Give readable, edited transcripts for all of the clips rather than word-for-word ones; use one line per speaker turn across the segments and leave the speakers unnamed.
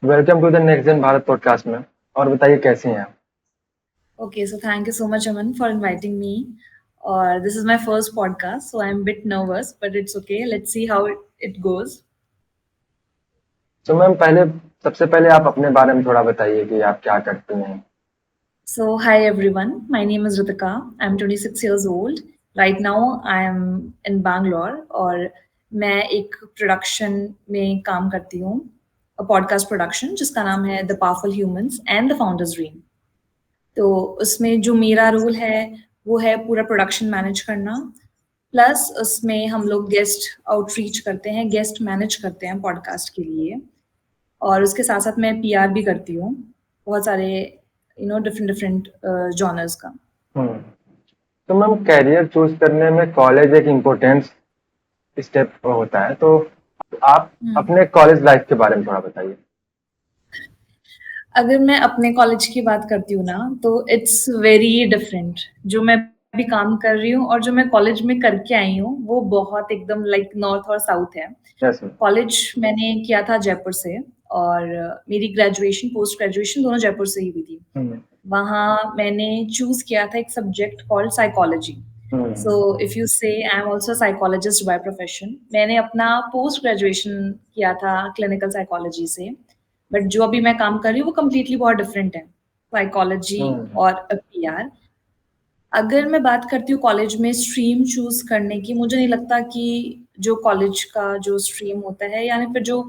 Welcome to the next जन Bharat podcast में। और बताइए कैसी हैं आप?
Okay, so thank you so much, Aman, for inviting me. Or this is my first podcast, so I'm a bit nervous, but it's okay. Let's see how it goes.
तो ma'am सबसे पहले आप अपने बारे में थोड़ा बताइए कि आप क्या करती हैं।
So, hi everyone. My name is Ritika. I'm 26 years old. Right now, I'm in Bangalore और मैं एक प्रोडक्शन में काम करती हूँ, पॉडकास्ट प्रोडक्शन जिसका नाम है the powerful humans and the founders dream. तो उसमें जो मेरा रोल है वो है पूरा प्रोडक्शन मैनेज करना, प्लस उसमें हम लोग गेस्ट आउटरीच करते हैं, गेस्ट मैनेज करते हैं पॉडकास्ट के लिए, और उसके साथ साथ मैं पीआर भी करती हूँ बहुत सारे डिफरेंट डिफरेंट जॉनर्स का।
हम्म। तो मैम कैरियर चूज करने में कॉलेज एक इम्पोर्टेंट स्टेप होता है, तो आप अपने कॉलेज लाइफ के बारे में थोड़ा बताइए।
अगर मैं अपने कॉलेज की बात करती हूँ ना, तो इट्स वेरी डिफरेंट। जो मैं अभी काम कर रही हूँ और जो मैं कॉलेज में करके आई हूँ वो बहुत एकदम लाइक नॉर्थ और साउथ है।
जैसे
कॉलेज मैंने किया था जयपुर से, और मेरी ग्रेजुएशन पोस्ट ग्रेजुएशन दोनों जयपुर से ही हुई थी। वहाँ मैंने चूज किया था एक subject called psychology. So if you say I am also psychologist by profession. मैंने अपना पोस्ट ग्रेजुएशन किया था क्लिनिकल साइकोलॉजी से, बट जो अभी मैं काम कर रही हूँ वो कम्प्लीटली बहुत डिफरेंट है, साइकोलॉजी और पीआर। अगर मैं बात करती हूँ कॉलेज में स्ट्रीम चूज करने की, मुझे नहीं लगता कि जो कॉलेज का जो स्ट्रीम होता है यानी फिर जो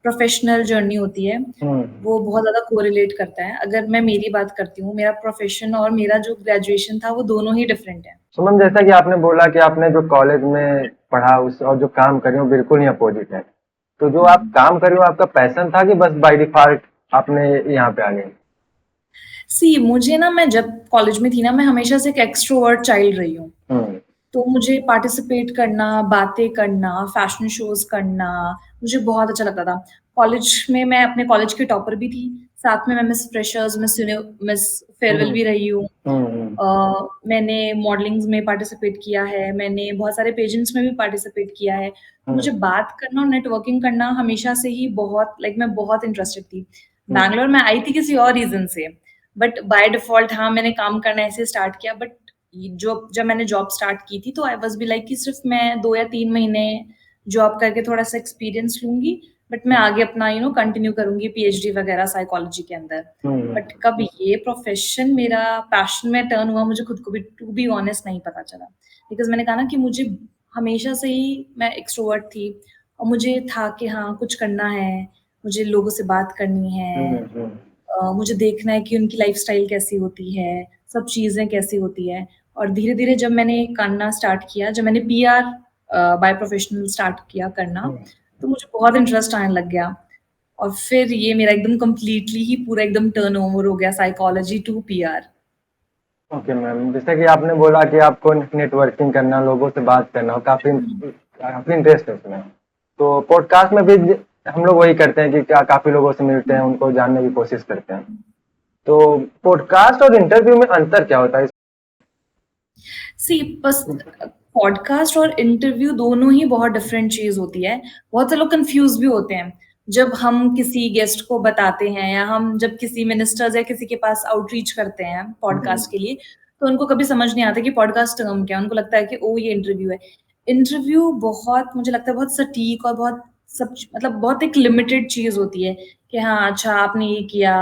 प्रोफेशनल जर्नी होती है वो बहुत ज्यादा कोरिलेट करता है। अगर मैं मेरी बात करती हूँ, मेरा प्रोफेशन और मेरा जो ग्रेजुएशन था वो दोनों ही डिफरेंट है।
तो मैम जैसा कि आपने बोला कि आपने जो कॉलेज में पढ़ा उस और जो काम कर रही हो बिल्कुल ही अपोजिट है, तो जो आप काम कर रहे हो आपका पैशन था कि बस बाय डिफॉल्ट आपने यहाँ पे आ गए?
सी मुझे ना, मैं जब कॉलेज में थी ना, मैं हमेशा से एक एक्सट्रोवर्ट चाइल्ड रही हूँ। तो मुझे पार्टिसिपेट करना, बातें करना, फैशन शोज करना मुझे बहुत अच्छा लगता था। कॉलेज में मैं अपने कॉलेज की टॉपर भी थी, साथ में मैं मिस फ्रेशर्स, मिस फेयरवेल भी रही हूँ। मैंने मॉडलिंग्स में पार्टिसिपेट किया है, मैंने बहुत सारे पेजेंट्स में भी पार्टिसिपेट किया है। तो मुझे बात करना और नेटवर्किंग करना हमेशा से ही बहुत मैं बहुत इंटरेस्टेड थी। बैंगलोर में आई थी किसी और रीजन से, बट बाय डिफॉल्ट हाँ मैंने काम करना ऐसे स्टार्ट किया। बट जो जब मैंने जॉब स्टार्ट की थी तो आई वाज बी लाइक कि सिर्फ मैं 2 या 3 महीने जॉब करके थोड़ा सा एक्सपीरियंस लूंगी, बट मैं आगे अपना कंटिन्यू करूंगी पीएचडी वगैरह साइकोलॉजी के अंदर। बट कब ये प्रोफेशन मेरा पैशन में टर्न हुआ मुझे खुद को भी टू बी ऑनेस्ट नहीं पता चला। बिकॉज मैंने कहा ना कि मुझे हमेशा से ही मैं एक्सट्रोवर्ट थी, और मुझे था कि हाँ कुछ करना है, मुझे लोगों से बात करनी है, मुझे देखना है कि उनकी लाइफस्टाइल कैसी होती है, सब चीज़ें कैसी होती है। और धीरे धीरे जब मैंने करना स्टार्ट किया, जब मैंने पीआर बाय प्रोफेशनल स्टार्ट किया करना, तो मुझे बहुत इंटरेस्ट आने लग गया। और फिर ये मेरा एकदम कम्प्लीटली ही पूरा एकदम टर्न ओवर हो गया psychology to PR.
Okay ma'am, जैसा कि आपने बोला कि आपको नेटवर्किंग करना, लोगों से बात करना और काफी काफी इंटरेस्ट है उसमें, तो पॉडकास्ट में भी हम लोग वही करते हैं कि काफी लोगों से मिलते हैं, उनको जानने की कोशिश करते हैं। तो पॉडकास्ट और इंटरव्यू में अंतर क्या होता है?
सी बस पॉडकास्ट और इंटरव्यू दोनों ही बहुत डिफरेंट चीज होती है। बहुत से लोग कंफ्यूज भी होते हैं जब हम किसी गेस्ट को बताते हैं, या हम जब किसी मिनिस्टर्स या किसी के पास आउटरीच करते हैं पॉडकास्ट के लिए, तो उनको कभी समझ नहीं आता कि पॉडकास्ट टर्म क्या है। उनको लगता है कि ओ ये इंटरव्यू है। इंटरव्यू बहुत, मुझे लगता है बहुत सटीक और बहुत सब बहुत एक लिमिटेड चीज होती है कि हाँ अच्छा आपने ये किया,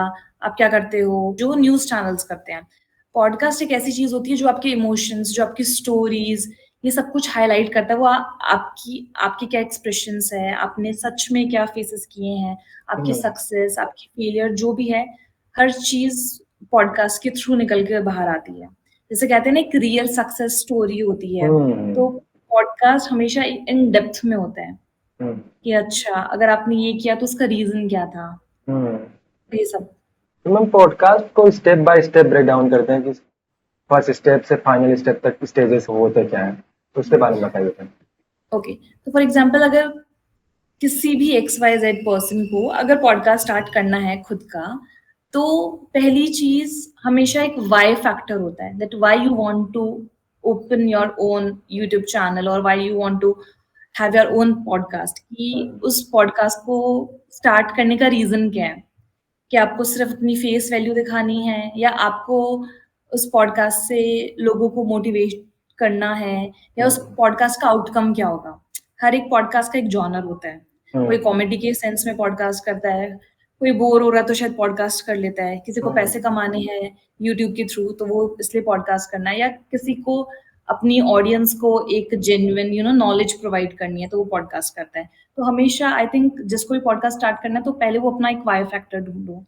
आप क्या करते हो, जो न्यूज चैनल्स करते हैं। पॉडकास्ट एक ऐसी चीज होती है जो आपके इमोशंस, जो आपकी स्टोरीज, ये सब कुछ हाईलाइट करता है। वो आपकी आपकी क्या एक्सप्रेशंस है, आपने सच में क्या फेसेस किए हैं, आपकी सक्सेस, आपकी फेलियर, जो भी है हर चीज पॉडकास्ट के थ्रू निकल के बाहर आती है। जैसे कहते हैं ना, एक रियल सक्सेस स्टोरी होती है, तो पॉडकास्ट हमेशा इन डेप्थ में होता है कि अच्छा अगर आपने ये किया तो उसका रीजन क्या था, ये सब।
तो मैम पॉडकास्ट को step by step break down करते हैं कि फर्स्ट स्टेप से फाइनल स्टेप तक स्टेजेस होते क्या है, तो उसके बारे में बताइए।
ओके, तो फॉर एग्जाम्पल अगर किसी भी XYZ पर्सन को अगर पॉडकास्ट स्टार्ट करना है खुद का, तो पहली चीज हमेशा एक वाई फैक्टर होता है, that why you want to open your own YouTube channel, और why you want to have your own podcast, कि उस पॉडकास्ट को स्टार्ट करने का रीजन क्या है। कि आपको सिर्फ अपनी फेस वैल्यू दिखानी है या आपको उस पॉडकास्ट से लोगों को मोटिवेट करना है या उस पॉडकास्ट का आउटकम क्या होगा। हर एक पॉडकास्ट का एक जॉनर होता है। कोई कॉमेडी के सेंस में पॉडकास्ट करता है, कोई बोर हो रहा है तो शायद पॉडकास्ट कर लेता है, किसी को पैसे कमाने हैं यूट्यूब के थ्रू तो वो इसलिए पॉडकास्ट करना है, या किसी को अपनी ऑडियंस को एक जेन्युइन नॉलेज प्रोवाइड करनी है तो वो पॉडकास्ट करता है। तो हमेशा आई थिंक जिसको भी पॉडकास्ट स्टार्ट करना है तो पहले वो अपना एक वाई फैक्टर ढूंढो।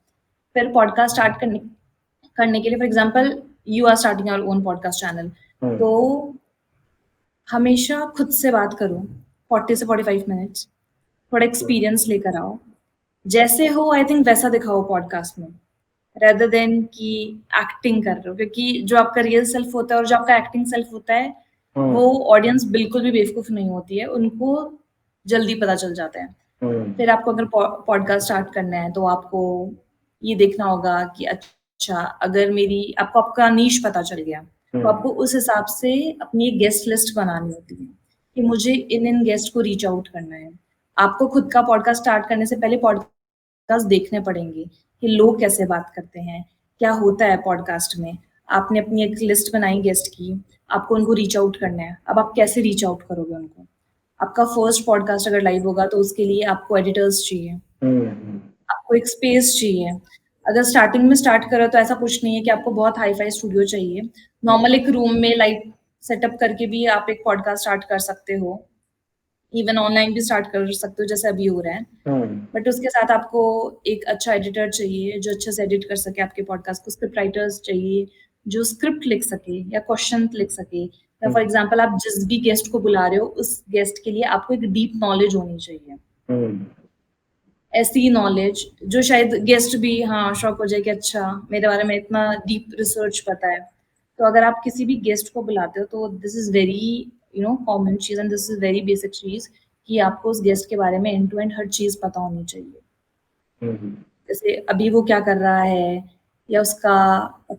फिर पॉडकास्ट स्टार्ट करने के लिए, for example you are starting your own podcast channel, तो हमेशा खुद से बात करो 40 से 45 मिनट्स, थोड़ा एक्सपीरियंस लेकर आओ, जैसे हो आई थिंक वैसा दिखाओ पॉडकास्ट में, रेदर देन कि एक्टिंग कर रहे हो, क्योंकि जो आपका रियल सेल्फ होता है और जो आपका एक्टिंग सेल्फ होता है वो ऑडियंस बिल्कुल भी बेवकूफ नहीं होती है, उनको जल्दी पता चल जाता है। फिर आपको अगर पॉडकास्ट स्टार्ट करना है तो आपको ये देखना होगा कि अच्छा, अगर आपको आपका नीश पता चल गया तो आपको उस हिसाब से अपनी एक गेस्ट लिस्ट बनानी होती है कि मुझे इन गेस्ट को रीच आउट करना है। आपको खुद का पॉडकास्ट स्टार्ट करने से पहले पॉडकास्ट देखने पड़ेंगे कि लोग कैसे बात करते हैं, क्या होता है पॉडकास्ट में। आपने अपनी एक लिस्ट बनाई गेस्ट की, आपको उनको रीच आउट करना है। अब आप कैसे रीच आउट करोगे उनको? आपका फर्स्ट पॉडकास्ट अगर लाइव होगा तो उसके लिए आपको एडिटर्स चाहिए, आपको एक स्पेस चाहिए। अगर स्टार्टिंग में स्टार्ट करो तो ऐसा कुछ नहीं है कि आपको बहुत हाई फाई स्टूडियो चाहिए। नॉर्मल एक रूम में लाइट सेटअप करके भी आप एक पॉडकास्ट स्टार्ट कर सकते हो, इवन ऑनलाइन भी स्टार्ट कर सकते हो जैसे अभी हो रहा है। बट उसके साथ आपको एक अच्छा एडिटर चाहिए जो अच्छे से एडिट कर सके आपके पॉडकास्ट को, स्क्रिप्ट राइटर्स चाहिए जो स्क्रिप्ट लिख सके या क्वेश्चन लिख सके, या फॉर एग्जाम्पल आप जिस भी गेस्ट को बुला रहे हो उस गेस्ट के लिए आपको एक डीप नॉलेज होनी चाहिए। ऐसी नॉलेज जो शायद गेस्ट भी शॉक हो जाए कि अच्छा मेरे बारे में इतना डीप रिसर्च पता है। तो अगर आप किसी भी गेस्ट को बुलाते हो तो दिस इज वेरी कॉमन चीज and this is very basic चीज कि आपको उस गेस्ट के बारे में एंड टू एंड हर चीज पता होनी चाहिए। जैसे अभी वो क्या कर रहा है, या उसका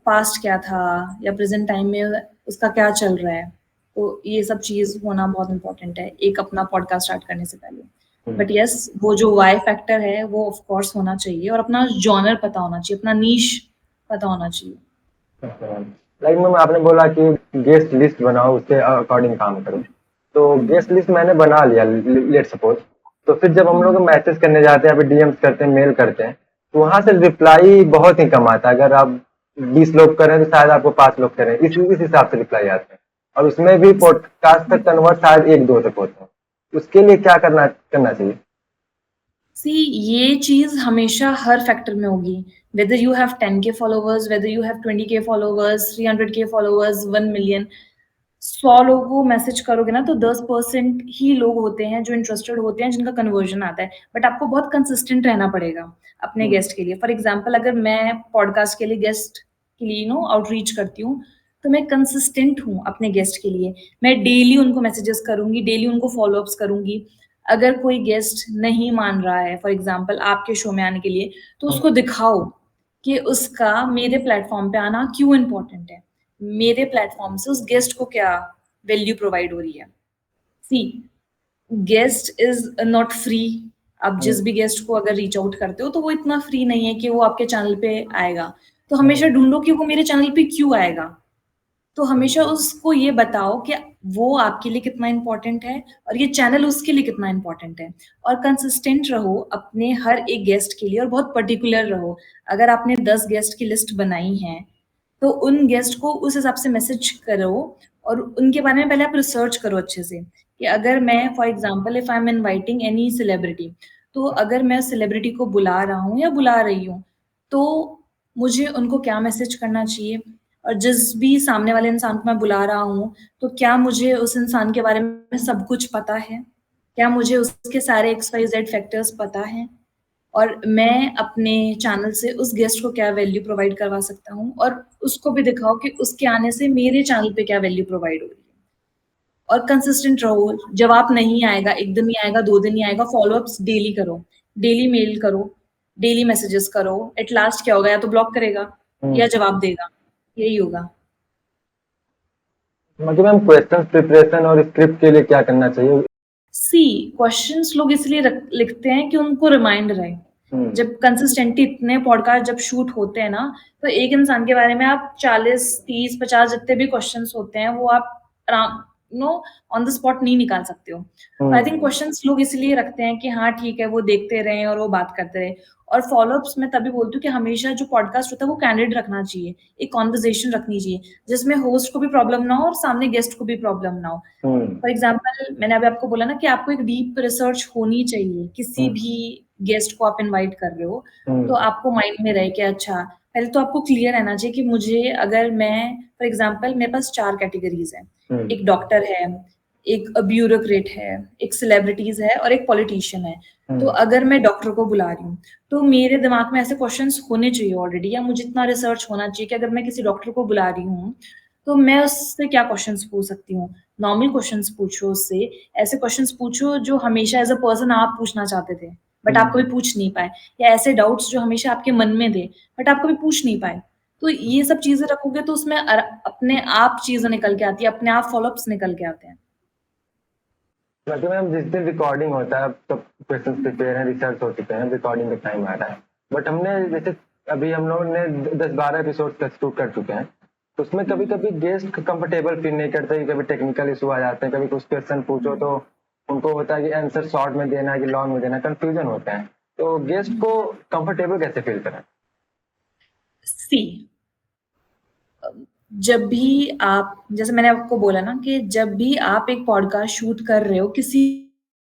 पास्ट क्या था, या प्रेजेंट टाइम में उसका क्या चल रहा है। तो ये सब चीज होना बहुत इंपॉर्टेंट है एक अपना पॉडकास्ट स्टार्ट करने से पहले। बट यस, वो जो वाई फैक्टर है वो ऑफ कोर्स होना चाहिए और अपना जॉनर पता होना चाहिए, अपना नीश पता होना चाहिए।
लाइक मैम आपने बोला कि गेस्ट लिस्ट बनाओ, उसके अकॉर्डिंग काम करो। तो गेस्ट लिस्ट मैंने बना लिया, लेट सपोज। तो फिर जब हम लोग मैसेज करने जाते हैं, अभी डीएम्स करते हैं, मेल करते हैं, तो वहां से रिप्लाई बहुत ही कम आता है। अगर आप 20 लोग करें तो शायद आपको 5 लोग करें, इस हिसाब से रिप्लाई आते हैं। और उसमें भी पॉडकास्ट तक कन्वर्ट शायद 1-2 तक होता है। उसके लिए क्या करना चाहिए?
सी, ये चीज हमेशा हर फैक्टर में होगी, whether you have 10K followers, whether you have 20K followers, 300K followers, 1 million. 100 लोगों को मैसेज करोगे ना तो 10% ही लोग होते हैं जो इंटरेस्टेड होते हैं, जिनका कन्वर्जन आता है। बट आपको बहुत कंसिस्टेंट रहना पड़ेगा अपने गेस्ट के लिए। फॉर एग्जाम्पल अगर मैं पॉडकास्ट के लिए गेस्ट के लिए आउटरीच करती हूँ तो मैं कंसिस्टेंट हूँ अपने गेस्ट के लिए। मैं डेली उनको मैसेजेस करूंगी, डेली उनको फॉलोअप्स करूंगी। अगर कोई गेस्ट नहीं मान रहा है फॉर एग्जाम्पल आपके शो में आने के लिए, तो उसको दिखाओ कि उसका मेरे प्लेटफॉर्म पे आना क्यों इम्पोर्टेंट है, मेरे प्लेटफॉर्म से उस गेस्ट को क्या वैल्यू प्रोवाइड हो रही है। सी, गेस्ट इज नॉट फ्री। आप जिस भी गेस्ट को अगर रीच आउट करते हो तो वो इतना फ्री नहीं है कि वो आपके चैनल पे आएगा। तो हमेशा ढूंढो कि वो मेरे चैनल पे क्यों आएगा। तो हमेशा उसको ये बताओ कि वो आपके लिए कितना इम्पोर्टेंट है और ये चैनल उसके लिए कितना इम्पोर्टेंट है। और कंसिस्टेंट रहो अपने हर एक गेस्ट के लिए और बहुत पर्टिकुलर रहो। अगर आपने 10 गेस्ट की लिस्ट बनाई है तो उन गेस्ट को उस हिसाब से मैसेज करो और उनके बारे में पहले आप रिसर्च करो अच्छे से कि अगर मैं for example if I am inviting any celebrity, तो अगर मैं सेलिब्रिटी को बुला रहा हूँ या बुला रही हूँ तो मुझे उनको क्या मैसेज करना चाहिए। और जिस भी सामने वाले इंसान को मैं बुला रहा हूँ तो क्या मुझे उस इंसान के बारे में सब कुछ पता है, क्या मुझे उसके सारे XYZ फैक्टर्स पता है, और मैं अपने चैनल से उस गेस्ट को क्या वैल्यू प्रोवाइड करवा सकता हूँ, और उसको भी दिखाओ कि उसके आने से मेरे चैनल पे क्या वैल्यू प्रोवाइड हो रही है। और कंसिस्टेंट रहो। जवाब नहीं आएगा, एक दिन नहीं आएगा, 2 दिन नहीं आएगा, फॉलोअप्स डेली करो, डेली मेल करो, डेली मैसेजेस करो। एट लास्ट क्या होगा, या तो ब्लॉक करेगा या जवाब देगा, यही होगा।
मतलब मैम क्वेश्चन प्रिपरेशन और स्क्रिप्ट के लिए क्या करना चाहिए?
सी, क्वेश्चंस लोग इसलिए लिखते हैं कि उनको रिमाइंड रहे। जब कंसिस्टेंटली इतने पॉडकास्ट जब शूट होते हैं ना, तो एक इंसान के बारे में आप 40, 30, 50 जितने भी क्वेश्चंस होते हैं वो आप आराम नो ऑन द स्पॉट नहीं निकाल सकते हो। तो आई थिंक क्वेश्चंस लोग इसलिए रखते हैं कि हाँ ठीक है, वो देखते रहें और वो बात करते रहें। और फॉलोअप्स में तभी बोलती हूँ कि हमेशा जो पॉडकास्ट होता है वो कैंडिड रखना चाहिए, एक कॉन्वर्जेशन रखनी चाहिए जिसमें होस्ट को भी प्रॉब्लम ना हो और सामने गेस्ट को भी प्रॉब्लम ना हो। फॉर एग्जाम्पल मैंने अभी आपको बोला ना कि आपको एक डीप रिसर्च होनी चाहिए, किसी भी गेस्ट को आप इनवाइट कर रहे हो तो आपको माइंड में रहे कि अच्छा, पहले तो आपको क्लियर रहना चाहिए कि मुझे अगर मैं फॉर एग्जाम्पल मेरे पास 4 कैटेगरीज है, एक डॉक्टर है, एक ब्यूरोक्रेट है, एक सेलिब्रिटीज है और एक पॉलिटिशियन है। तो अगर मैं डॉक्टर को बुला रही हूँ तो मेरे दिमाग में ऐसे क्वेश्चंस होने चाहिए ऑलरेडी, या मुझे इतना रिसर्च होना चाहिए कि अगर मैं किसी डॉक्टर को बुला रही हूँ तो मैं उससे क्या क्वेश्चंस पूछ सकती हूँ। नॉर्मल क्वेश्चंस पूछो उससे, ऐसे क्वेश्चंस पूछो जो हमेशा एज अ पर्सन आप पूछना चाहते थे बट आप कभी पूछ नहीं पाए, या ऐसे डाउट्स जो हमेशा आपके मन में थे बट आप कभी पूछ नहीं पाए। तो ये सब चीजें रखोगे तो उसमें अपने आप चीजें निकल के आती है, अपने आप फॉलोअप्स निकल के आते हैं।
मतलब मैम जिस दिन रिकॉर्डिंग होता है तब क्वेश्चन प्रिपेयर है, रिसर्च हो चुके हैं, रिकॉर्डिंग का टाइम आ रहा है, बट हमने जैसे अभी हम लोगों ने 10-12 एपिसोड तक शूट कर चुके हैं, तो उसमें कभी कभी गेस्ट कंफर्टेबल फील नहीं करते, कभी टेक्निकल इशू आ जाते हैं, कभी कुछ क्वेश्चन पूछो तो उनको होता है कि आंसर शॉर्ट में देना है कि लॉन्ग में देना, कंफ्यूजन होता है, तो गेस्ट को कंफर्टेबल कैसे फील करें?
सी जब भी आप, जैसे मैंने आपको बोला ना कि जब भी आप एक पॉडकास्ट शूट कर रहे हो किसी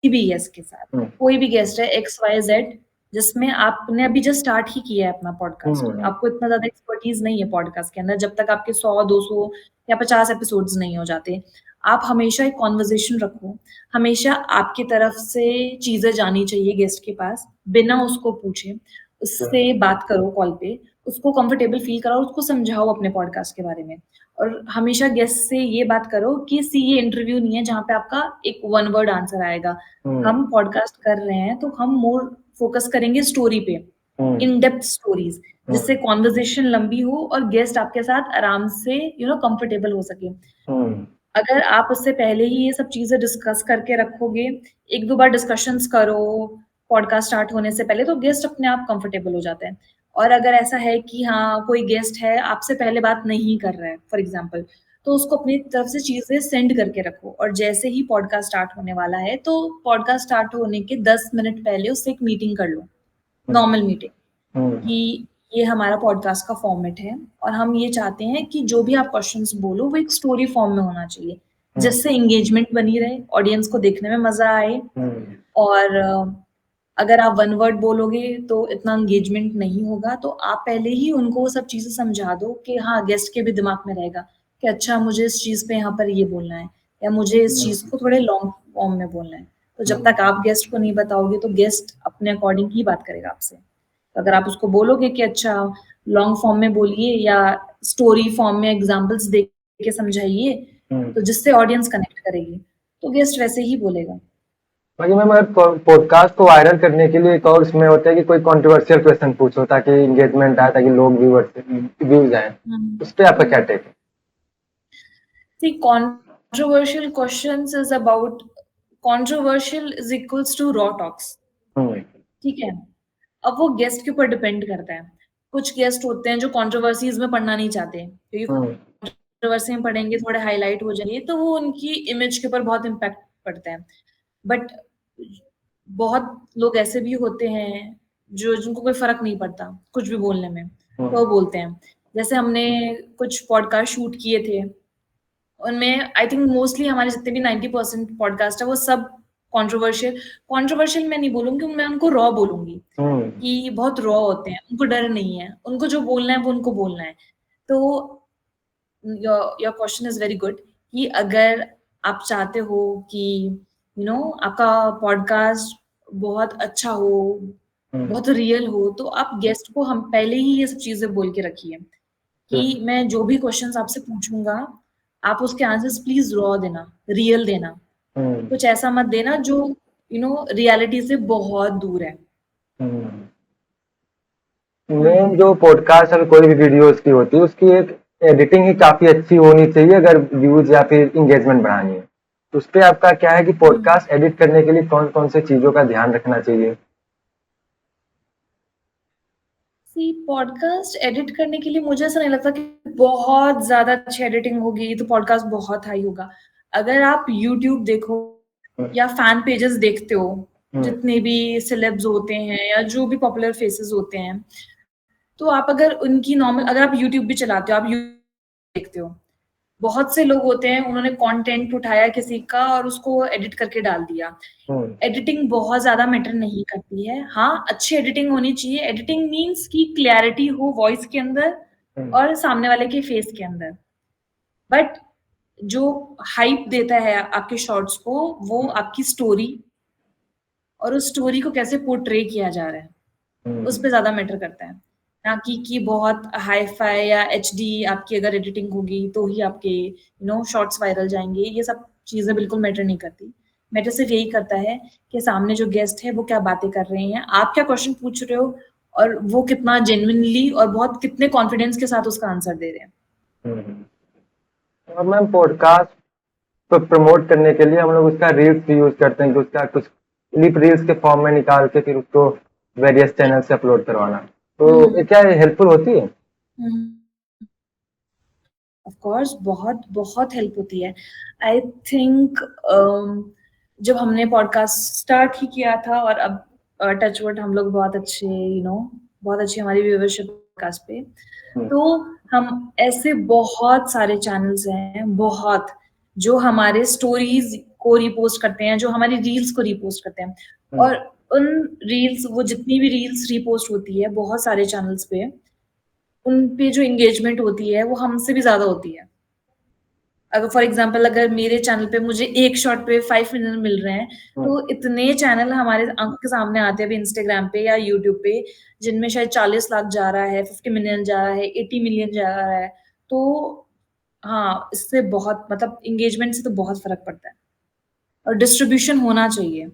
भी गेस्ट के साथ, कोई भी गेस्ट है XYZ, जिसमें आपने अभी जस्ट स्टार्ट ही किया है अपना पॉडकास्ट, आपको इतना ज्यादा एक्सपर्टीज नहीं है पॉडकास्ट के अंदर, जब तक आपके 100, 200 या 50 एपिसोड्स नहीं हो जाते, आप हमेशा एक कॉन्वर्जेशन रखो। हमेशा आपकी तरफ से चीजें जानी चाहिए गेस्ट के पास, बिना उसको पूछे उससे बात करो कॉल पे, उसको कंफर्टेबल फील कराओ, उसको समझाओ अपने पॉडकास्ट के बारे में। और हमेशा गेस्ट से ये बात करो कि सी ये इंटरव्यू नहीं है जहाँ पे आपका एक वन वर्ड आंसर आएगा। हम पॉडकास्ट कर रहे हैं तो हम मोर फोकस करेंगे स्टोरी पे, इन डेप्थ स्टोरीज, जिससे कॉन्वर्जेशन लंबी हो और गेस्ट आपके साथ आराम से कंफर्टेबल हो सके। अगर आप उससे पहले ही ये सब चीजें डिस्कस करके रखोगे, 1-2 बार डिस्कशंस करो पॉडकास्ट स्टार्ट होने से पहले, तो गेस्ट अपने आप कंफर्टेबल हो जाते हैं। और अगर ऐसा है कि हाँ कोई गेस्ट है आपसे पहले बात नहीं कर रहा है फॉर एग्जाम्पल, तो उसको अपनी तरफ से चीजें सेंड करके रखो, और जैसे ही पॉडकास्ट स्टार्ट होने वाला है तो पॉडकास्ट स्टार्ट होने के 10 मिनट पहले उससे एक मीटिंग कर लो, नॉर्मल मीटिंग, कि ये हमारा पॉडकास्ट का फॉर्मेट है और हम ये चाहते हैं कि जो भी आप क्वेश्चंस बोलो वो एक स्टोरी फॉर्म में होना चाहिए, जिससे एंगेजमेंट बनी रहे, ऑडियंस को देखने में मजा आए। और अगर आप वन वर्ड बोलोगे तो इतना एंगेजमेंट नहीं होगा, तो आप पहले ही उनको वो सब चीजें समझा दो कि हाँ गेस्ट के भी दिमाग में रहेगा कि अच्छा मुझे इस चीज पे यहाँ पर ये बोलना है, या मुझे इस चीज को थोड़े लॉन्ग फॉर्म में बोलना है। तो जब तक आप गेस्ट को नहीं बताओगे तो गेस्ट अपने अकॉर्डिंग ही बात करेगा आपसे। तो अगर आप उसको बोलोगे कि अच्छा लॉन्ग फॉर्म में बोलिए या स्टोरी फॉर्म में एग्जाम्पल्स दे के समझाइए, तो जिससे ऑडियंस कनेक्ट करेगी, तो गेस्ट वैसे ही बोलेगा।
बाकी मैम पॉडकास्ट को वायरल करने के लिए एक और इसमें होता है कि कोई कंट्रोवर्शियल क्वेश्चन पूछो ताकि एंगेजमेंट आए, ताकि लोग व्यूज आए, उस पे आपका क्या टेक है?
See, controversial questions is about, controversial is equals to raw talks, ठीक है। अब वो गेस्ट के ऊपर डिपेंड करता है। कुछ गेस्ट होते हैं जो कंट्रोवर्सीज में पढ़ना नहीं चाहते, क्योंकि कंट्रोवर्सी में पढ़ेंगे थोड़े हाईलाइट हो जाएंगे तो वो उनकी इमेज के ऊपर बहुत इम्पैक्ट पड़ता है। बट बहुत लोग ऐसे भी होते हैं जो जिनको कोई फर्क नहीं पड़ता कुछ भी बोलने में, तो वो बोलते हैं। जैसे हमने कुछ पॉडकास्ट शूट किए थे, उनमें आई थिंक मोस्टली हमारे जितने भी 90% पॉडकास्ट है वो सब कंट्रोवर्शियल मैं नहीं बोलूंगी, मैं उनको रॉ बोलूंगी कि बहुत रॉ होते हैं, उनको डर नहीं है, उनको जो बोलना है वो उनको बोलना है। तो your question is very good कि अगर आप चाहते हो कि आपका पॉडकास्ट बहुत अच्छा हो, बहुत रियल हो, तो आप गेस्ट को हम पहले ही ये सब चीजें बोल के रखिए कि मैं जो भी क्वेश्चंस आपसे पूछूंगा आप उसके आंसर्स प्लीज रॉ देना, रियल देना, कुछ ऐसा मत देना जो रियलिटी से बहुत दूर है।
मेन जो पॉडकास्ट और कोई भी वीडियोस की होती है उसकी एक एडिटिंग ही काफी अच्छी होनी चाहिए अगर व्यूज या फिर इंगेजमेंट बढ़ानी है, तो उस पर आपका क्या है कि पॉडकास्ट एडिट करने के लिए कौन कौन से चीजों का ध्यान रखना चाहिए?
पॉडकास्ट एडिट करने के लिए मुझे ऐसा नहीं लगता कि बहुत ज्यादा अच्छी एडिटिंग होगी तो पॉडकास्ट बहुत हाई होगा। अगर आप यूट्यूब देखो या फैन पेजेस देखते हो, जितने भी सिलेब्स होते हैं या जो भी पॉपुलर फेसेस होते हैं, तो आप अगर उनकी नॉर्मल, अगर आप यूट्यूब भी चलाते हो, आप यूट्यूब देखते हो, बहुत से लोग होते हैं उन्होंने कंटेंट उठाया किसी का और उसको एडिट करके डाल दिया। एडिटिंग बहुत ज्यादा मैटर नहीं करती है। हाँ, अच्छी एडिटिंग होनी चाहिए। एडिटिंग मीन्स कि क्लैरिटी हो वॉइस के अंदर और सामने वाले के फेस के अंदर। बट जो हाइप देता है आपके शॉर्ट्स को, वो आपकी स्टोरी और उस स्टोरी को कैसे पोर्ट्रे किया जा रहा है, उस पे ज्यादा मैटर करता है। ना कि बहुत हाई फाई या एचडी आपकी अगर एडिटिंग होगी तो ही आपके शॉर्ट्स वायरल जाएंगे। ये सब चीजें बिल्कुल मैटर नहीं करती। मैटर सिर्फ यही करता है कि सामने जो गेस्ट है वो क्या बातें कर रहे हैं, आप क्या क्वेश्चन पूछ रहे हो, और वो कितना जेन्युइनली और बहुत कितने कॉन्फिडेंस के साथ उसका आंसर दे रहे हैं।
और मैम पॉडकास्ट तो प्रमोट करने के लिए हम लोग उसका रील्स भी यूज करते हैं कि उसका कुछ क्लिप रील्स के फॉर्म में निकाल के फिर उसको वेरियस चैनल से अपलोड करवाना, तो ये क्या हेल्पफुल होती है?
ऑफ कोर्स बहुत बहुत हेल्प होती है। आई थिंक जब हमने पॉडकास्ट स्टार्ट ही किया था और अब टचवुड हम लोग बहुत अच्छे बहुत अच्छी हमारी व्यूअरशिप पॉडकास्ट पे, तो हम ऐसे बहुत सारे चैनल्स हैं, बहुत, जो हमारे स्टोरीज को रिपोस्ट करते हैं, जो हमारी रील्स को रिपोस्ट करते हैं। और उन रील्स, वो जितनी भी रील्स रिपोस्ट होती है बहुत सारे चैनल्स पे, उन पे जो एंगेजमेंट होती है वो हमसे भी ज्यादा होती है। अगर फॉर एग्जाम्पल अगर मेरे चैनल पे मुझे एक शॉट पे 5 मिलियन मिल रहे हैं, तो इतने चैनल हमारे आंखों के सामने आते हैं अभी इंस्टाग्राम पे या यूट्यूब पे, जिनमें शायद 40 लाख जा रहा है, 50 मिलियन जा रहा है, 80 मिलियन जा रहा है। तो हाँ, इससे बहुत, मतलब एंगेजमेंट से तो बहुत फर्क पड़ता है। और डिस्ट्रीब्यूशन होना चाहिए।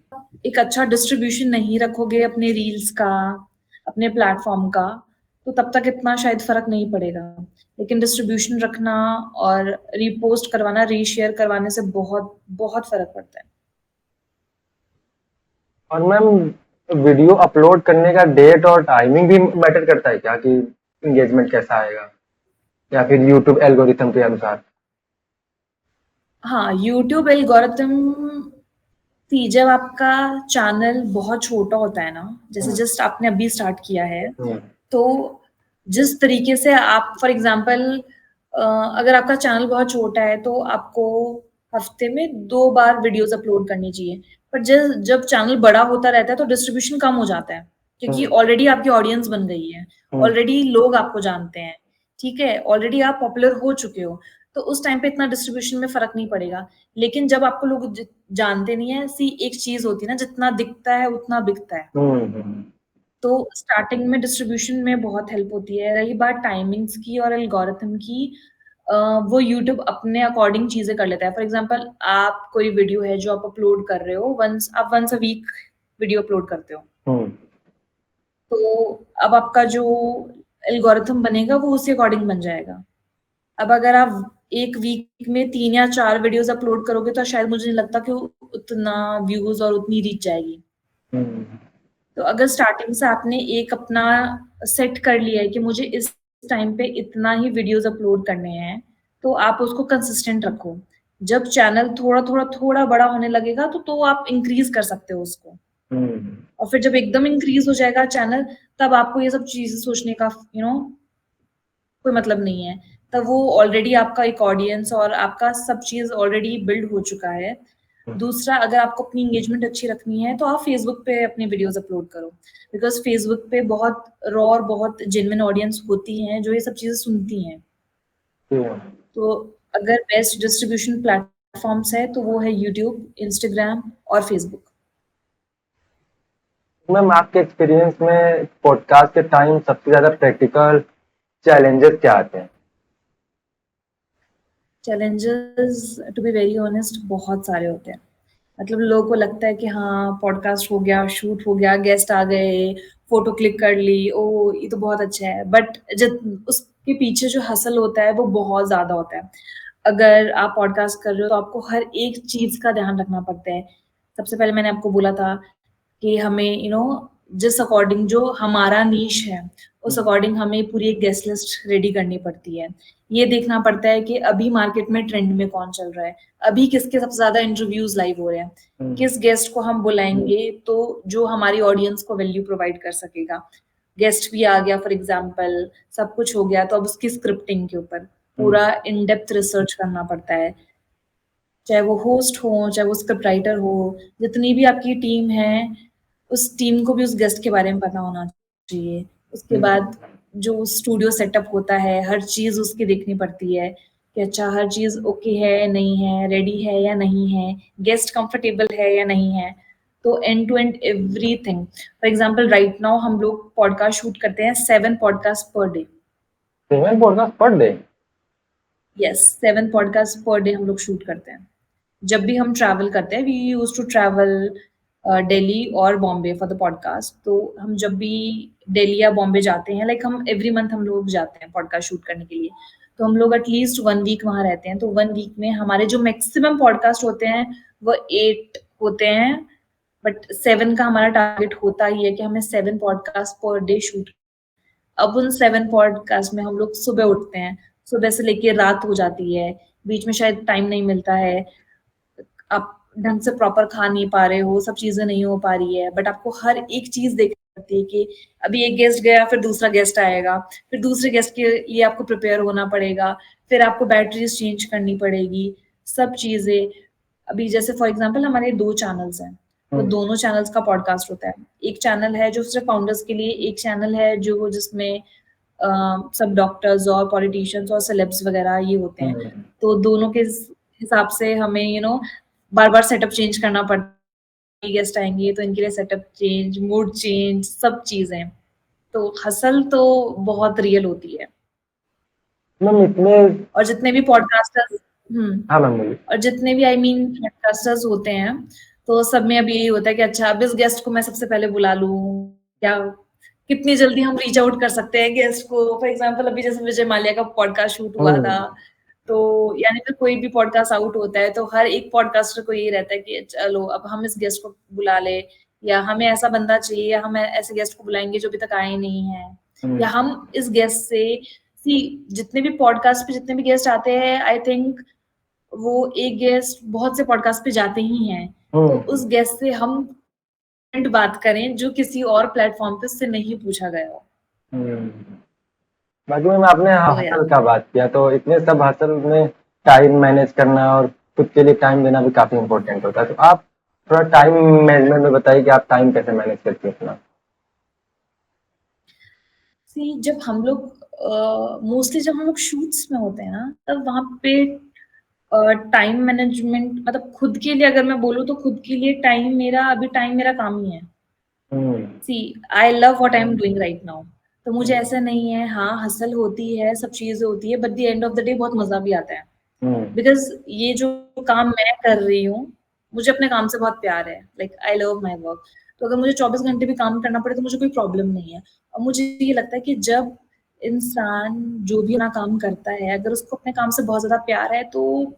एक अच्छा डिस्ट्रीब्यूशन नहीं रखोगे अपने रील्स का, अपने प्लेटफॉर्म का, तो तब तक इतना शायद फर्क नहीं पड़ेगा। लेकिन डिस्ट्रीब्यूशन रखना और रीपोस्ट करवाना, रीशेयर करवाने से बहुत बहुत फर्क पड़ता है।
और मैम वीडियो अपलोड करने का डेट और टाइमिंग भी मैटर करता है क्या, कि एंगेजमेंट कैसा आएगा, या फिर यूट्यूब एल्गोरिथम के अनुसार?
हाँ, यूट्यूब एल्गोरिथम, जब आपका चैनल बहुत छोटा होता है ना, जैसे जस्ट आपने अभी स्टार्ट किया है, तो जिस तरीके से आप फॉर एग्जांपल अगर आपका चैनल बहुत छोटा है तो आपको हफ्ते में 2 बार वीडियोस अपलोड करनी चाहिए। पर जब चैनल बड़ा होता रहता है तो डिस्ट्रीब्यूशन कम हो जाता है, क्योंकि ऑलरेडी आपकी ऑडियंस बन गई है, ऑलरेडी लोग आपको जानते हैं, ठीक है, ऑलरेडी आप पॉपुलर हो चुके हो, तो उस टाइम पे इतना डिस्ट्रीब्यूशन में फर्क नहीं पड़ेगा। लेकिन जब आपको लोग जानते नहीं है, सी एक चीज होती है ना, जितना दिखता है उतना बिकता है। तो स्टार्टिंग में डिस्ट्रीब्यूशन में बहुत हेल्प होती है। रही बात टाइमिंग्स की और एल्गोरिथम की, वो यूट्यूब अपने अकॉर्डिंग चीजें कर लेता है। फॉर एग्जांपल आप कोई वीडियो है जो आप अपलोड कर रहे हो, आप once a week video upload करते हो, तो अब आपका जो एल्गोरिथम बनेगा वो उसी अकॉर्डिंग बन जाएगा। अब अगर आप एक वीक में 3 या 4 वीडियोस अपलोड करोगे तो शायद मुझे नहीं लगता कि उतना व्यूज और उतनी रीच जाएगी। तो अगर स्टार्टिंग से आपने एक अपना सेट कर लिया है कि मुझे इस टाइम पे इतना ही वीडियोस अपलोड करने हैं, तो आप उसको कंसिस्टेंट रखो। जब चैनल थोड़ा थोड़ा थोड़ा बड़ा होने लगेगा तो आप इंक्रीज कर सकते हो उसको। और फिर जब एकदम इंक्रीज हो जाएगा चैनल, तब आपको ये सब चीजें सोचने का कोई मतलब नहीं है। तब वो ऑलरेडी आपका एक ऑडियंस और आपका सब चीज ऑलरेडी बिल्ड हो चुका है। दूसरा, अगर आपको अपनी एंगेजमेंट अच्छी रखनी है तो आप फेसबुक पे अपने वीडियोस अपलोड करो, बिकॉज फेसबुक पे बहुत रॉ और बहुत जेन्युइन ऑडियंस होती हैं जो ये सब चीजें सुनती हैं। तो अगर बेस्ट डिस्ट्रीब्यूशन प्लेटफॉर्म्स है तो वो है यूट्यूब, इंस्टाग्राम और फेसबुक।
मैम आपके एक्सपीरियंस में पॉडकास्ट के टाइम सबसे ज्यादा प्रैक्टिकल चैलेंजेस क्या आते हैं?
Challenges to be very honest बहुत सारे होते हैं। मतलब लोगों को लगता है कि हाँ, पॉडकास्ट हो गया, शूट हो गया, गेस्ट आ गए, फोटो क्लिक कर ली, ओ ये तो बहुत अच्छा है। बट जब उसके पीछे जो हसल होता है वो बहुत ज्यादा होता है। अगर आप पॉडकास्ट कर रहे हो तो आपको हर एक चीज का ध्यान रखना पड़ता है। सबसे पहले मैंने आपको बोला था कि हमें जिस अकॉर्डिंग जो हमारा नीश है उस अकॉर्डिंग हमें पूरी एक गेस्ट लिस्ट रेडी करनी पड़ती है। ये देखना पड़ता है कि अभी मार्केट में ट्रेंड में कौन चल रहा है, अभी किसके सबसे ज्यादा इंटरव्यूज लाइव हो रहे हैं, किस गेस्ट को हम बुलाएंगे तो जो हमारी ऑडियंस को वैल्यू प्रोवाइड कर सकेगा। गेस्ट भी आ गया फॉर एग्जाम्पल, सब कुछ हो गया, तो अब उसकी स्क्रिप्टिंग के ऊपर पूरा इन डेप्थ रिसर्च करना पड़ता है। चाहे वो होस्ट हो, चाहे वो स्क्रिप्ट राइटर हो, जितनी भी आपकी टीम है उस टीम को भी उस गेस्ट के बारे में पता होना चाहिए। उसके बाद जो स्टूडियो सेटअप होता है हर चीज उसकी देखनी पड़ती है कि अच्छा हर चीज ओके है नहीं है, रेडी है या नहीं है, गेस्ट कंफर्टेबल है या नहीं है। तो end to end everything. For example right now हम लोग पॉडकास्ट शूट करते हैं 7 podcast per day.
7 podcast per day?
Yes, 7 podcast per day हम लोग शूट करते हैं। जब भी हम ट्रैवल करते हैं, we use to travel Delhi और बॉम्बे फॉर द पॉडकास्ट। तो हम जब भी दिल्ली या बॉम्बे जाते हैं, लाइक हम एवरी मंथ हम लोग जाते हैं पॉडकास्ट शूट करने के लिए, तो हम लोग एटलीस्ट 1 वीक वहाँ रहते हैं। तो 1 वीक में हमारे जो मैक्सिमम पॉडकास्ट होते हैं वो 8 होते हैं, बट 7 का हमारा टारगेट होता ही है कि हमें 7 पॉडकास्ट पर डे शूट। अब उन 7 पॉडकास्ट में हम लोग सुबह उठते हैं, सुबह से लेके रात हो जाती है, बीच में शायद टाइम नहीं मिलता है, आप ढंग से प्रॉपर खा नहीं पा रहे हो, सब चीजें नहीं हो पा रही है, बट आपको हर एक चीज देखनी पड़ती है कि अभी एक गेस्ट गया फिर दूसरा गेस्ट आएगा, फिर दूसरे गेस्ट के लिए आपको प्रिपेयर होना पड़ेगा, फिर आपको बैटरीज चेंज करनी पड़ेगी, सब चीजें। अभी जैसे फॉर एग्जांपल हमारे 2 चैनल्स हैं, तो दोनों चैनल्स का पॉडकास्ट होता है। एक चैनल है जो सिर्फ फाउंडर्स के लिए, एक चैनल है जो जिसमें सब डॉक्टर्स और पॉलिटिशियंस और सेलेब्स वगैरह ये होते हैं। तो दोनों के हिसाब से हमें बार बार सेटअप चेंज करना पड़ता है। गेस्ट आएंगे तो इनके लिए सेटअप चेंज, मूड चेंज, सब चीजें। तो हसल तो बहुत रियल होती है।
मैम इतने
और जितने भी पॉडकास्टर्स
हाँ मैम बोलिए।
और जितने भी पॉडकास्टर्स होते हैं, तो सब में अब यही होता है कि अच्छा अब इस गेस्ट को मैं सबसे पहले बुला लूं, क्या कितनी जल्दी हम रीच आउट कर सकते हैं गेस्ट को। फॉर एग्जांपल अभी जैसे विजय माल्या का पॉडकास्ट शूट हुआ था, तो यानी कि कोई भी पॉडकास्ट आउट होता है तो हर एक पॉडकास्टर को यही रहता है कि चलो अब हम इस गेस्ट को बुला ले, या हमें ऐसा बंदा चाहिए, या हम ऐसे गेस्ट को बुलाएंगे जो अभी तक आए नहीं है, या हम इस गेस्ट से सी जितने भी पॉडकास्ट पे जितने भी गेस्ट आते हैं, आई थिंक वो एक गेस्ट बहुत से पॉडकास्ट पे जाते ही हैं, तो उस गेस्ट से हम बात करें जो किसी और प्लेटफॉर्म पे उससे नहीं पूछा गया हो।
बाकी मैम आपने
तो या
हसल का बात किया, तो इतने सब हसल में टाइम मैनेज करना और खुद के लिए टाइम देना भी काफी इम्पोर्टेंट होता है। तो आप थोड़ा टाइम मैनेजमेंट में बताइए कि आप टाइम कैसे मैनेज करते हैं अपना?
सी जब हम लोग मोस्टली जब हम लोग शूट्स में होते हैं ना, तब वहां पे टाइम मैनेजमेंट मतलब खुद के लिए अगर मैं बोलूँ तो खुद के लिए टाइम मेरा काम ही है। See I love what I am doing right now. तो मुझे ऐसा नहीं है, हाँ हसल होती है, सब चीजें होती है, but the end of the day बहुत मजा भी आता है। बिकॉज ये जो काम मैं कर रही हूँ, मुझे अपने काम से बहुत प्यार है, like I love my work. तो अगर मुझे 24 घंटे भी काम करना पड़े तो मुझे कोई प्रॉब्लम नहीं है। और मुझे ये लगता है कि जब इंसान जो भी अपना काम करता है, अगर उसको अपने काम से बहुत ज्यादा प्यार है तो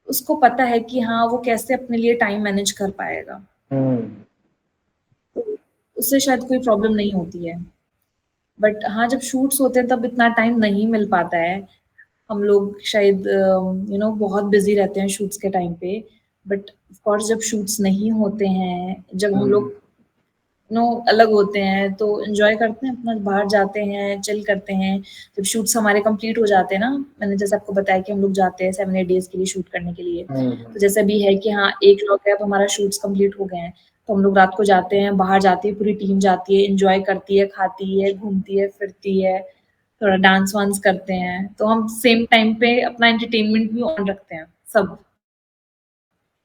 उसको पता है कि हाँ वो कैसे अपने लिए टाइम मैनेज कर पाएगा, तो उससे शायद कोई प्रॉब्लम नहीं होती है। बट हाँ जब शूट्स होते हैं तब इतना टाइम नहीं मिल पाता है। हम लोग शायद बहुत बिजी रहते हैं शूट्स के टाइम पे। बट ऑफ कोर्स जब शूट्स नहीं होते हैं, जब हम लोग अलग होते हैं, तो एंजॉय करते हैं, अपना बाहर जाते हैं, चिल करते हैं। जब शूट्स हमारे कंप्लीट हो जाते हैं ना, मैंने जैसे आपको बताया कि हम लोग जाते हैं 7-8 डेज के लिए शूट करने के लिए। तो जैसे भी है कि हाँ एक लॉग है, अब हमारा शूट्स कंप्लीट हो गए हैं, तो हम लोग रात को जाते हैं, बाहर जाती है पूरी टीम, जाती है, एंजॉय करती है, खाती है, घूमती है, फिरती है, थोड़ा डांस वांस करते हैं। तो हम सेम टाइम पे अपना एंटरटेनमेंट भी ऑन रखते हैं सब।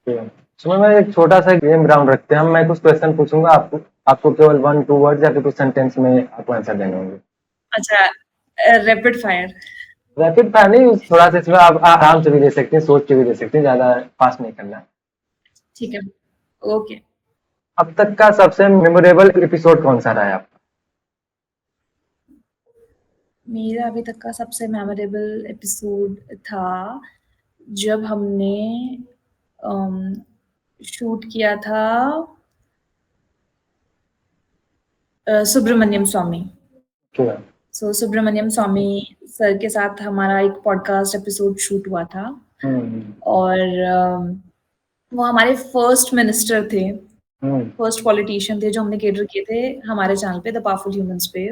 सुनो, मैं एक छोटा सा गेम राउंड रखते हैं हम। मैं कुछ क्वेश्चन पूछूंगा, आपको आपको केवल 1-2 वर्ड या फिर कुछ सेंटेंस में आपको आंसर देने होंगे।
अच्छा, रैपिड फायर।
रैपिड फायर नहीं, थोड़ा सा इसमें आप आराम से भी दे सकते हैं, सोच के भी दे सकते हैं, ज्यादा फास्ट नहीं करना है।
ठीक है, ओके।
अब तक का सबसे मेमोरेबल एपिसोड कौन सा रहा है आपका?
मेरा अभी तक का सबसे मेमोरेबल एपिसोड था जब हमने शूट किया था सुब्रमण्यम स्वामी।
क्या?
सो सुब्रमण्यम स्वामी सर के साथ हमारा एक पॉडकास्ट एपिसोड शूट हुआ था और वो हमारे फर्स्ट मिनिस्टर थे, फर्स्ट पॉलिटिशियन थे जो हमने केटर किए थे हमारे चैनल पे द पावरफुल ह्यूमंस पे।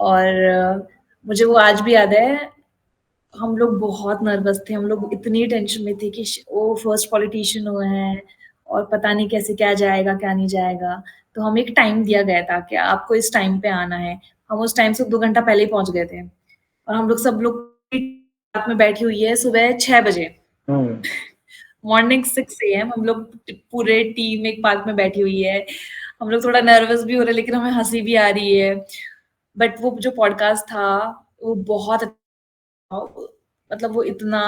और मुझे वो आज भी याद है, हम लोग बहुत नर्वस थे, हम लोग इतनी टेंशन में थे कि वो फर्स्ट पॉलिटिशियन हुए हैं और पता नहीं कैसे क्या जाएगा क्या नहीं जाएगा। तो हमें एक टाइम दिया गया था कि आपको इस टाइम पे आना है। हम उस टाइम से 2 घंटा पहले ही पहुंच गए थे और हम लोग सब लोग पार्क में बैठी हुई है सुबह 6 बजे, मॉर्निंग 6 AM हम लोग पूरे टीम एक पार्क में बैठी हुई है। हम लोग थोड़ा नर्वस भी हो रहे हैं लेकिन हमें हंसी भी आ रही है। बट वो जो पॉडकास्ट था वो बहुत मतलब वो इतना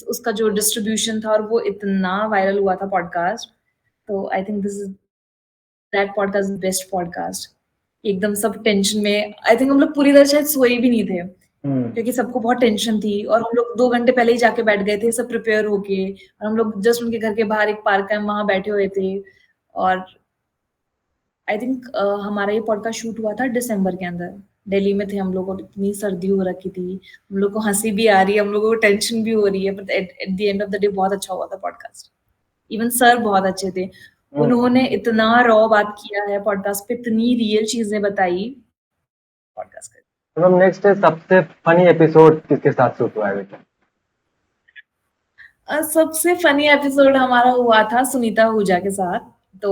उसका जो डिस्ट्रीब्यूशन था और वो इतना वायरल हुआ था पॉडकास्ट। तो I think this is that podcast best podcast. एकदम सब टेंशन में, आई थिंक हम लोग पूरी तरह शायद सोए भी नहीं थे क्योंकि सबको बहुत टेंशन थी और हम लोग 2 घंटे पहले ही जाके बैठ गए थे सब प्रिपेयर होके और हम लोग जस्ट उनके घर के बाहर एक पार्क है वहां बैठे हुए थे। और आई थिंक हमारा ये पॉडकास्ट शूट हुआ था दिसंबर के अंदर, दिल्ली में थे हम लोग और इतनी सर्दी हो रखी थी, हम लोग को हंसी भी आ रही है, हम लोगों को टेंशन भी हो रही है, but at the end of the day बहुत अच्छा हुआ था पॉडकास्ट। इवन सर बहुत अच्छे थे, उन्होंने इतना रॉ बात किया है पॉडकास्ट पे, इतनी रियल चीजें बताई पॉडकास्ट कर।
तो मैम नेक्स्ट है, सबसे फनी एपिसोड किसके साथ शूट हुआ है बेटा?
सबसे फनी एपिसोड हमारा हुआ था सुनीता आहूजा के साथ। तो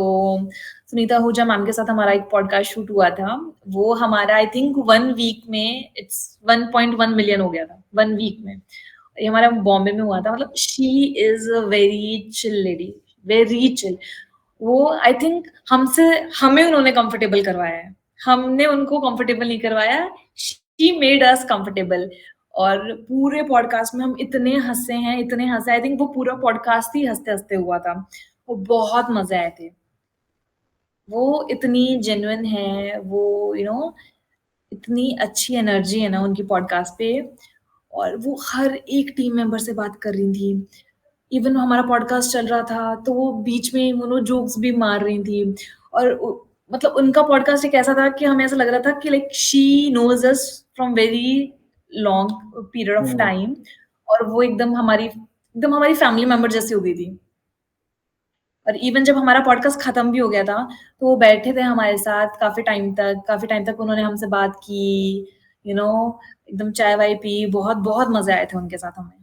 सुनीता आहूजा मैम के साथ हमारा एक पॉडकास्ट शूट हुआ था। वो हमारा आई थिंक 1 वीक में इट्स 1.1 मिलियन हो गया था 1 वीक में। ये हमारा बॉम्बे में हुआ था। मतलब she is a very chill lady, very chill. वो आई थिंक हमें उन्होंने कंफर्टेबल करवाया है, हमने उनको कंफर्टेबल नहीं करवाया, शी मेड अस कंफर्टेबल। और पूरे पॉडकास्ट में हम इतने हंसे हैं, इतने हंसे, आई थिंक वो पूरा पॉडकास्ट ही हंसते हंसते हुआ था। वो बहुत मजे आए थे। वो इतनी जेन्युइन है, वो इतनी अच्छी एनर्जी है ना उनकी पॉडकास्ट पे। और वो हर एक टीम मेंबर से बात कर रही थी। इवन हमारा पॉडकास्ट चल रहा था तो वो बीच में जोक्स भी मार रही थी। और मतलब उनका पॉडकास्ट एक ऐसा था कि हमें ऐसा लग रहा था कि like she knows us from very long period of time. और वो एकदम हमारी फैमिली मेंबर जैसी हो गई थी। और इवन जब हमारा पॉडकास्ट खत्म भी हो गया था तो वो बैठे थे हमारे साथ काफी टाइम तक उन्होंने हमसे बात की, एकदम चाय वाय पी, बहुत बहुत मजे आए थे उनके साथ हमें।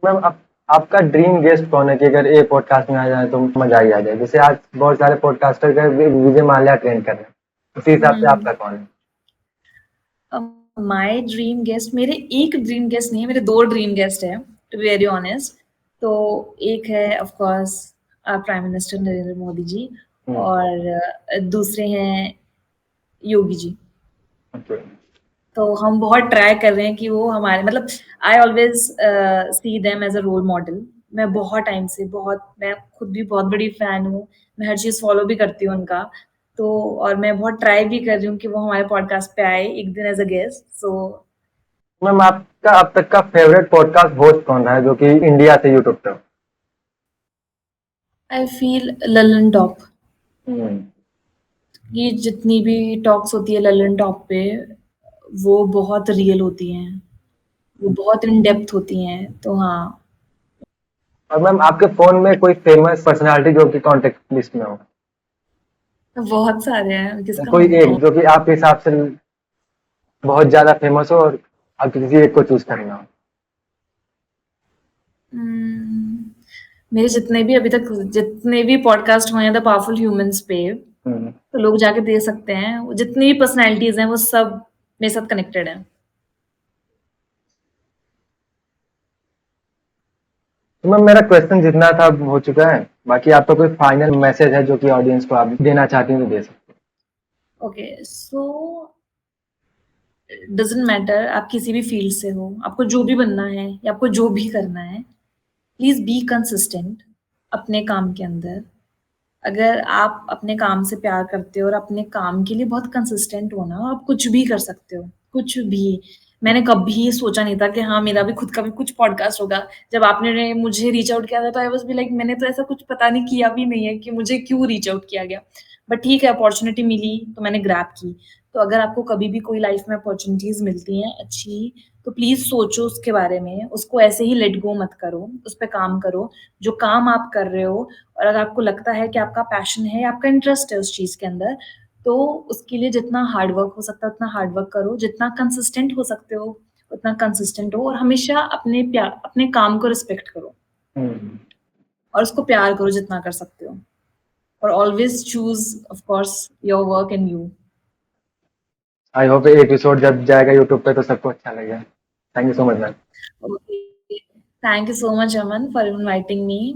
मैम आपका ड्रीम गेस्ट कौन है कि अगर ये पॉडकास्ट में आ जाए तो मजा ही आ जाए? जैसे आज बहुत सारे पॉडकास्टर का विजय माल्या ट्रेंड कर रहे हैं, उसी हिसाब से आपका कौन है?
माय ड्रीम गेस्ट, मेरे एक ड्रीम गेस्ट नहीं है, मेरे 2 ड्रीम गेस्ट है टू बी वेरी ऑनेस्ट। तो एक है of course prime minister Narendra Modi ji और दूसरे हैं योगी जी। तो हम बहुत ट्राई कर रहे हैं कि वो हमारे, मतलब I always see them as a role model. मैं बहुत टाइम से मैं खुद भी बहुत बड़ी फैन हूँ, मैं हर चीज फॉलो भी करती हूँ उनका। तो और मैं बहुत ट्राई भी कर रही हूँ कि वो हमारे पॉडकास्ट पे आए एक दिन as a guest. So
ma'am आपका अब तक का फेवरेट पॉडकास्ट होस्ट कौन रहा है जो कि इंडिया से यूट्यूब पे?
I feel Lalan top. ये जितनी भी टॉक्स होती है ललन टॉप पे वो बहुत रियल होती हैं, वो बहुत इन डेप्थ होती हैं। तो हाँ,
और मैम आपके फोन में कोई फेमस पर्सनालिटी जो कि कांटेक्ट लिस्ट में हो?
बहुत सारे हैं, किसका
कोई
नाम
एक जो कि आपके हिसाब से बहुत ज्यादा फेमस हो और आप किसी एक को चूज करना हो?
मेरे जितने भी पॉडकास्ट हुए हैं द पावरफुल ह्यूमंस पे, तो लोग जाके देख सकते हैं। जितनी भी पर्सनैलिटीज हैं वो सब मेरे साथ कनेक्टेड हैं।
तो मैम मेरा क्वेश्चन जितना था हो चुका है, बाकी आपका कोई फाइनल मैसेज है जो कि ऑडियंस को आप देना चाहती हैं तो दे सकते हैं।
ओके, सो डजंट मैटर आप किसी भी फील्ड से हो, आपको जो भी बनना है या आपको जो भी करना है, प्लीज बी कंसिस्टेंट अपने काम के अंदर। अगर आप अपने काम से प्यार करते हो और अपने काम के लिए बहुत कंसिस्टेंट हो ना, आप कुछ भी कर सकते हो, कुछ भी। मैंने कभी सोचा नहीं था कि हाँ मेरा भी खुद का भी कुछ पॉडकास्ट होगा। जब आपने मुझे रीच आउट किया था तो आई वाज बी लाइक मैंने तो ऐसा कुछ पता नहीं किया भी नहीं है कि मुझे क्यों रीच आउट किया गया। बट ठीक है, अपॉर्चुनिटी मिली तो मैंने ग्रैब की। तो अगर आपको कभी भी कोई लाइफ में अपॉर्चुनिटीज मिलती हैं अच्छी, तो प्लीज सोचो उसके बारे में, उसको ऐसे ही लेट गो मत करो, उस पर काम करो। जो काम आप कर रहे हो, और अगर आपको लगता है कि आपका पैशन है, आपका इंटरेस्ट है उस चीज के अंदर, तो उसके लिए जितना हार्ड वर्क हो सकता है उतना हार्ड वर्क करो, जितना कंसिस्टेंट हो सकते हो उतना कंसिस्टेंट हो, और हमेशा अपने काम को रिस्पेक्ट करो और उसको प्यार करो जितना कर सकते हो, और always choose of course your work and you.
I hope ये एपिसोड जब जाएगा यूट्यूब पे तो सबको अच्छा लगेगा। Thank you so much ma'am.
Okay, thank you so much Aman for inviting me.